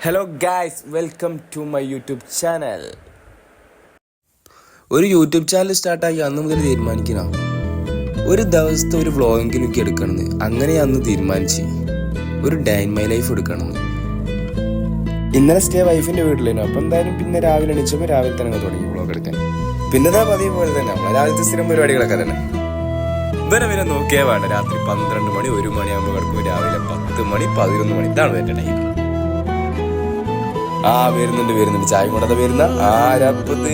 Hello guys, welcome to my YouTube channel. ഒരു YouTube channel സ്റ്റാർട്ടാക്കി അന്ന് മുതൽ തീരുമാനിക്കണം ഒരു ദിവസത്തെ ഒരു വ്ളോഗെങ്കിലും എനിക്ക് എടുക്കണമെന്ന്. അങ്ങനെ അന്ന് തീരുമാനിച്ച് ഒരു ഡേ ഇൻ മൈ ലൈഫ് എടുക്കണമെന്ന്. ഇന്നലെ സ്റ്റേ വൈഫിൻ്റെ വീട്ടിലായിരുന്നു. അപ്പം എന്തായാലും പിന്നെ രാവിലെ എണീച്ചപ്പോൾ രാവിലെ തന്നെ തുടങ്ങി വ്ളോഗ് എടുക്കാൻ. പിന്നെ പതിവ് പോലെ തന്നെ നമ്മളെ രാവിലത്തെ സ്ഥിരം പരിപാടികളൊക്കെ തന്നെ. ഇവരെ നോക്കിയാൽ വേണ്ട, രാത്രി 12 മണി 1 മണിയാകുമ്പോൾ കിടക്കും, രാവിലെ 10 മണി 11 മണി. ഇതാണ് എൻ്റെ ടൈം. വരുന്നുണ്ട് ചായ കൊണ്ടത് വരുന്ന ആരപ്പത്.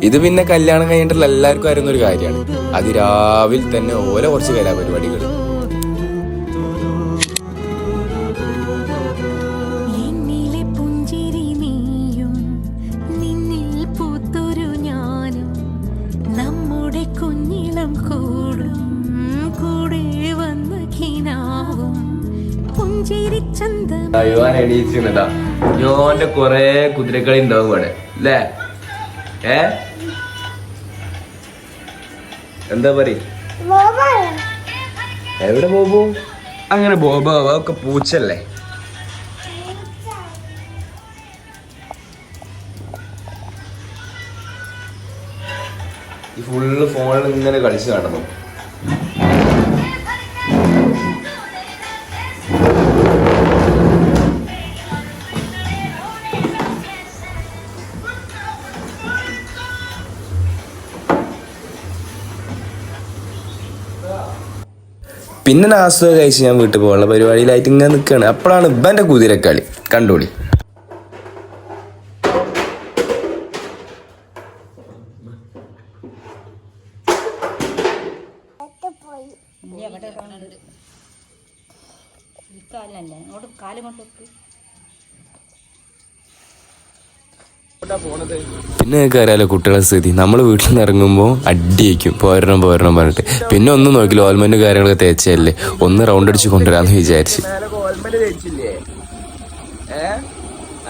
ഇത് പിന്നെ കല്യാണം കഴിഞ്ഞിട്ടുള്ള എല്ലാവർക്കും അറിയുന്ന ഒരു കാര്യമാണ്. അതിരാവിലെ തന്നെ ഓരോ കുറച്ച് കലാപരിപാടികൾ. യോന്റെ കൊറേ കുതിരക്കളി ഉണ്ടാവും ഇവിടെ അല്ലേ? എന്താ പറയ എവിടെ ബോബു? അങ്ങനെ ബോബ ഒക്കെ പൂച്ചല്ലേ? ഈ ഫുള്ള് ഫോണിൽ ഇങ്ങനെ കളിച്ച് കാണുന്നു. പിന്നെ നാസ്ത കഴിച്ച് ഞാൻ വീട്ടിൽ പോകാനുള്ള പരിപാടിയിലായിട്ട് ഇങ്ങനെ നിൽക്കുകയാണ്. അപ്പോഴാണ് ഇവൻ്റെ കുതിരക്കളി. കണ്ടോളി. പിന്നെ നിങ്ങൾക്ക് അറിയാലോ കുട്ടികളെ സ്ഥിതി. നമ്മൾ വീട്ടിൽ നിന്ന് ഇറങ്ങുമ്പോൾ അടിയേക്കും, പോരണം പറഞ്ഞിട്ട്. പിന്നെ ഒന്നും നോക്കില്ല, ഓൽമെന്റ് കാര്യങ്ങളൊക്കെ തേച്ചല്ലേ, ഒന്ന് റൗണ്ട് അടിച്ച് കൊണ്ടുവരാന്ന് വിചാരിച്ച്.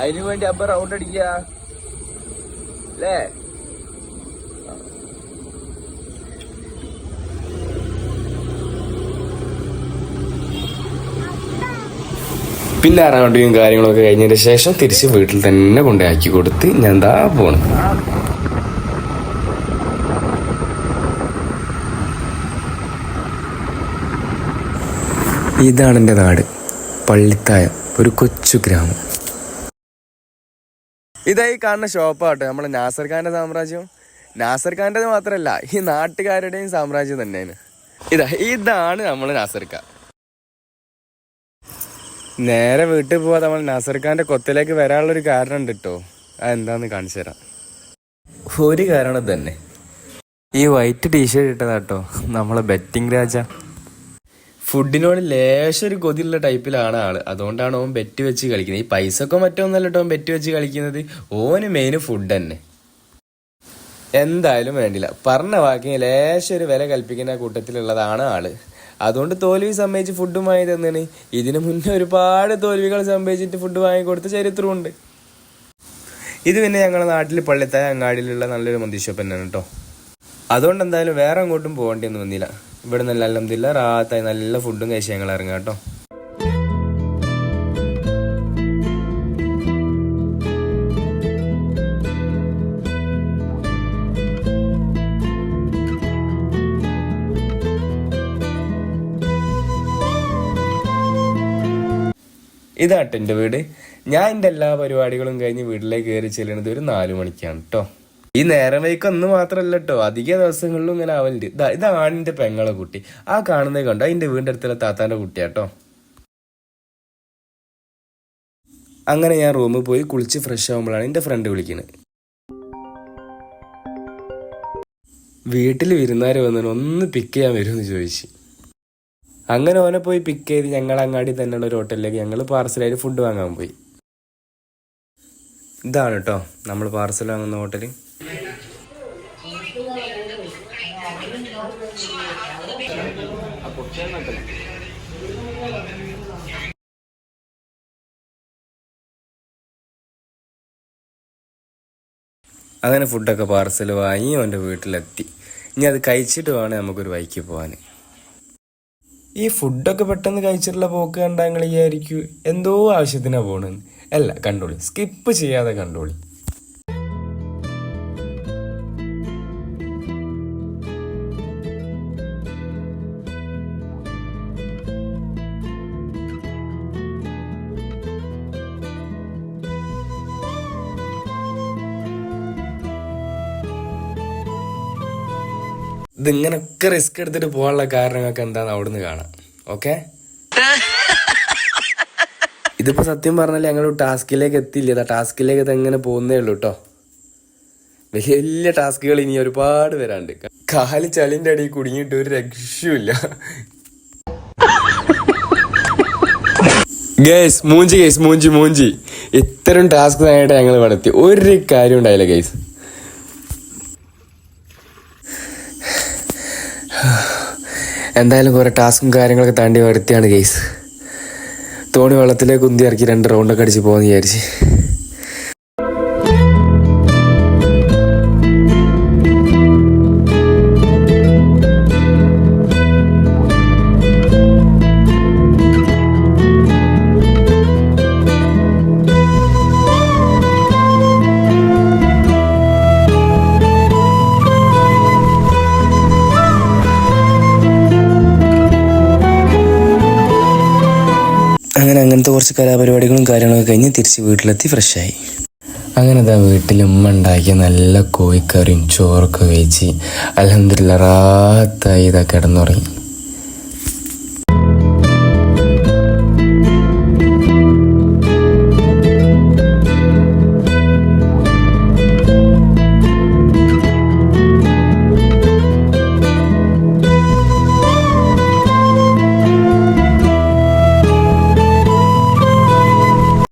അതിനു വേണ്ടി അപ്പൊ റൗണ്ട് അടിക്കുക അല്ലേ? പിന്നെ റൗണ്ടിങ്ങും കാര്യങ്ങളൊക്കെ കഴിഞ്ഞതിന് ശേഷം തിരിച്ച് വീട്ടിൽ തന്നെ കൊണ്ടാക്കി കൊടുത്ത് ഞാൻ എന്താ പോണ്. ഇതാണ് എൻ്റെ നാട്, പള്ളിത്തായം, ഒരു കൊച്ചു ഗ്രാമം. ഇതായി കാണുന്ന ഷോപ്പാട്ടെ നമ്മളെ നാസർ ഖാന്റെ സാമ്രാജ്യം. നാസർ ഖാൻ്റെത് മാത്രമല്ല, ഈ നാട്ടുകാരുടെയും സാമ്രാജ്യം തന്നെയാണ്. ഇതാണ് നമ്മള് നാസർ ഖാൻ. നേരെ വീട്ടിൽ പോവാ നമ്മൾ നാസർ ഖാന്റെ കൊത്തിലേക്ക് വരാനുള്ളൊരു കാരണം ഉണ്ട് കേട്ടോ. അതെന്താന്ന് കാണിച്ചു തരാം. ഒരു കാരണം തന്നെ, ഈ വൈറ്റ് ടീഷർട്ട് ഇട്ടതാട്ടോ നമ്മളെ ബെറ്റിംഗ് രാജ. ഫുഡിനോട് ലേശം ഒരു കൊതിയുള്ള ടൈപ്പിലാണ് ആള്. അതുകൊണ്ടാണ് ഓൻ ബെറ്റ് വെച്ച് കളിക്കുന്നത്. ഈ പൈസക്കോ മറ്റൊന്നല്ല കേട്ടോ ഓൻ ബെറ്റ് വെച്ച് കളിക്കുന്നത്. ഓന് മെയിൻ ഫുഡ് തന്നെ. എന്തായാലും വേണ്ടില്ല, പറഞ്ഞ വാക്കിന് ലേശം ഒരു വില കൽപ്പിക്കുന്ന കൂട്ടത്തിലുള്ളതാണ് ആള്. അതുകൊണ്ട് തോൽവി സമ്മതിച്ച് ഫുഡ് വാങ്ങി തന്നാണ്. ഇതിനു മുന്നേ ഒരുപാട് തോൽവികൾ സംഭവിച്ചിട്ട് ഫുഡ് വാങ്ങിക്കൊടുത്ത ചരിത്രമുണ്ട്. ഇത് പിന്നെ ഞങ്ങളുടെ നാട്ടിൽ പള്ളിത്തായ അങ്ങാടിയിലുള്ള നല്ലൊരു മന്തി ഷോപ്പ് തന്നെയാണ് കേട്ടോ. അതുകൊണ്ട് എന്തായാലും വേറെ അങ്ങോട്ടും പോകേണ്ടിയൊന്നും വന്നില്ല. ഇവിടെ നല്ല അൽഹംദുലില്ലാ റാഹത്തായി നല്ല ഫുഡും കഴിച്ച് ഞങ്ങൾ ഇറങ്ങാം കേട്ടോ. ഇതാട്ടോ എൻ്റെ വീട്. ഞാൻ എൻ്റെ എല്ലാ പരിപാടികളും കഴിഞ്ഞ് വീട്ടിലേക്ക് കയറി ചെല്ലുന്നത് ഒരു 4 മണിക്കാണ് കേട്ടോ. ഈ നേരം വൈക്ക് ഒന്ന് മാത്രമല്ല കേട്ടോ, അധിക ദിവസങ്ങളിലും ഇങ്ങനെ ആവലുണ്ട്. ഇതാണ് എൻ്റെ പെങ്ങളെ കുട്ടി. ആ കാണുന്നത് കണ്ടോ, അതിൻ്റെ വീടിൻ്റെ അടുത്തുള്ള താത്താൻ്റെ കുട്ടിയാട്ടോ. അങ്ങനെ ഞാൻ റൂമിൽ പോയി കുളിച്ച് ഫ്രഷ് ആകുമ്പോഴാണ് എൻ്റെ ഫ്രണ്ട് വിളിക്കുന്നത്. വീട്ടിൽ വിരുന്നാർ വന്നതിന് ഒന്ന് പിക്ക് ചെയ്യാൻ വരുമെന്ന് ചോദിച്ച്. അങ്ങനെ ഓനെ പോയി പിക്ക് ചെയ്ത് ഞങ്ങൾ അങ്ങാടി തന്നെയുള്ള ഒരു ഹോട്ടലിലേക്ക് ഞങ്ങൾ പാർസലായിട്ട് ഫുഡ് വാങ്ങാൻ പോയി. ഇതാണ് കേട്ടോ നമ്മൾ പാർസൽ വാങ്ങുന്ന ഹോട്ടൽ. അങ്ങനെ ഫുഡൊക്കെ പാർസൽ വാങ്ങി അവൻ്റെ വീട്ടിലെത്തി. ഇനി അത് കഴിച്ചിട്ട് വേണം നമുക്കൊരു വഴിക്ക് പോകാൻ. ഈ ഫുഡൊക്കെ പെട്ടെന്ന് കഴിച്ചിട്ടുള്ള പോക്ക് കണ്ടാൽ നിങ്ങൾ വിചാരിക്കും എന്തോ ആവശ്യത്തിനാണ് പോണെന്ന്. അല്ല, കണ്ടോളി, സ്കിപ്പ് ചെയ്യാതെ കണ്ടോളി. ഇതിങ്ങനൊക്കെ റിസ്ക് എടുത്തിട്ട് പോകാനുള്ള കാരണങ്ങളൊക്കെ എന്താന്ന് അവിടുന്ന് കാണാം. ഓക്കെ, ഇതിപ്പോ സത്യം പറഞ്ഞാൽ ഞങ്ങൾ ടാസ്കിലേക്ക് എത്തിയില്ല. ടാസ്കിലേക്ക് ഇത് എങ്ങനെ പോകുന്നേ ഉള്ളൂ കേട്ടോ. വലിയ വലിയ ടാസ്കുകൾ ഇനി ഒരുപാട് വരാണ്ട്. കാല് ചളിന്റെ അടിയിൽ കുടുങ്ങിയിട്ട് ഒരു രക്ഷയില്ല. ഗൈസ് മൂഞ്ചി ഇത്തരം ടാസ്ക് ആയിട്ട് ഞങ്ങൾ നടത്തി ഒരു കാര്യം ഉണ്ടായില്ല ഗൈസ്. എന്തായാലും കുറെ ടാസ്കും കാര്യങ്ങളൊക്കെ താണ്ടി വരുത്തിയാണ് ഗൈസ്. തോണി വെള്ളത്തിലേക്ക് ഉന്തി ഇറക്കി 2 റൗണ്ടൊക്കെ അടിച്ച് പോകാന്ന് വിചാരിച്ച്. അങ്ങനെ അങ്ങനത്തെ കുറച്ച് കലാപരിപാടികളും കാര്യങ്ങളൊക്കെ കഴിഞ്ഞ് തിരിച്ച് വീട്ടിലെത്തി ഫ്രഷായി. അങ്ങനെ വീട്ടിൽ ഉമ്മ ഉണ്ടാക്കിയ നല്ല കോഴിക്കറിയും ചോറൊക്കെ കഴിച്ച് അൽഹംദുലില്ലാ റാഹത്തായി കിടന്നുറങ്ങി.